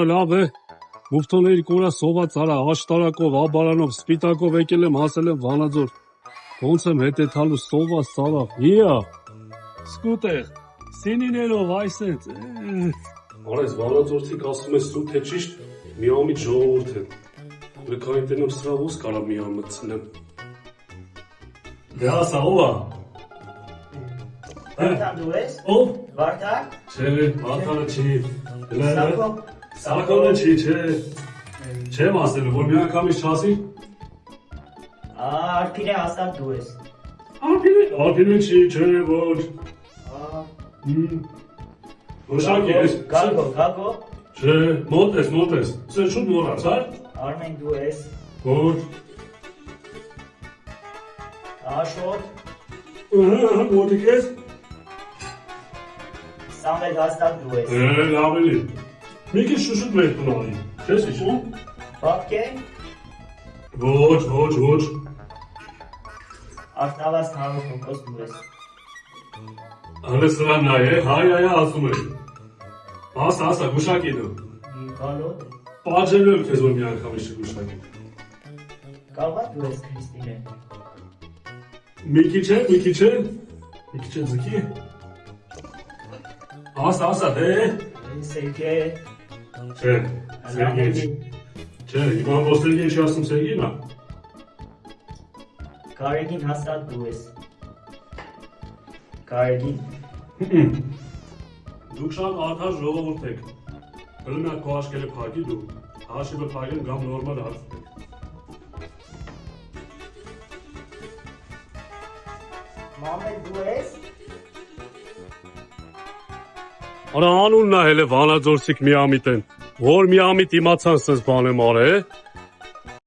Լավ է, մուֆթոների կորա սոված արա, աշտարակով, աբարանով, սպիտակով եկել եմ, հասել եմ Վանաձոր, ոնց եմ հետեթալու սոված սարավ, հիա, սկուտեղ, սինիներով, այսենց, արես Վանաձորցիք ասում է սուտ է ճիշտ, միամիտ ժողովուրդ է, լքային տենով սրա ոս կարա միամ մտցնեմ, դե ասա, ով ա, Վարդան դու ես, ով, Վարդան, չէ, Վարդանը չի, Սակո, Սակոնը չի, չեմ ասելու, որ մի անգամից չասի, Արփինե հաստատ դու ես, Արփինը չի, չէ, ոչ, Ոշակ ես, Գագո, չէ, մոտ ես, սեր շուտ մորաց, հար, Արմեն դու ես, ոչ, Աշոտ, մոտիկ ես, Սամվել հաստատ դու ես, ավելի, մի քիչ շուշուտ մեր տնանի, չես հիշում, Բաբկե, ոչ, Արտավաս հանուկ մկոս դու ես, հələ սրան նայ է, հայ ասում է, ասա, գուշակի դու, Գալոտ, պաջելու եմ քեզ որ մի անգամից չգուշակի, Կավա դու ես Քրիստինե, մի քիչ է ձգի, ասա, դե, Սերգե, չէ, Սերգեյ, չէ, իմ ամբոս Սերգեյ չի ասում Սերգեյն ա, Կարեգին հաստատ դու ես, Կարեգին, դուք շատ արդար ժողովուրդ եք, հլմյակ քո աշկերը փակի դու, հաշիվը փակեն կամ նորմալ հարցնեք, Մամել դու ես, Արա անունն է հել է Վանաձորցիք միամիտ են, որ միամիտ իմացան սենց բան եմ արել,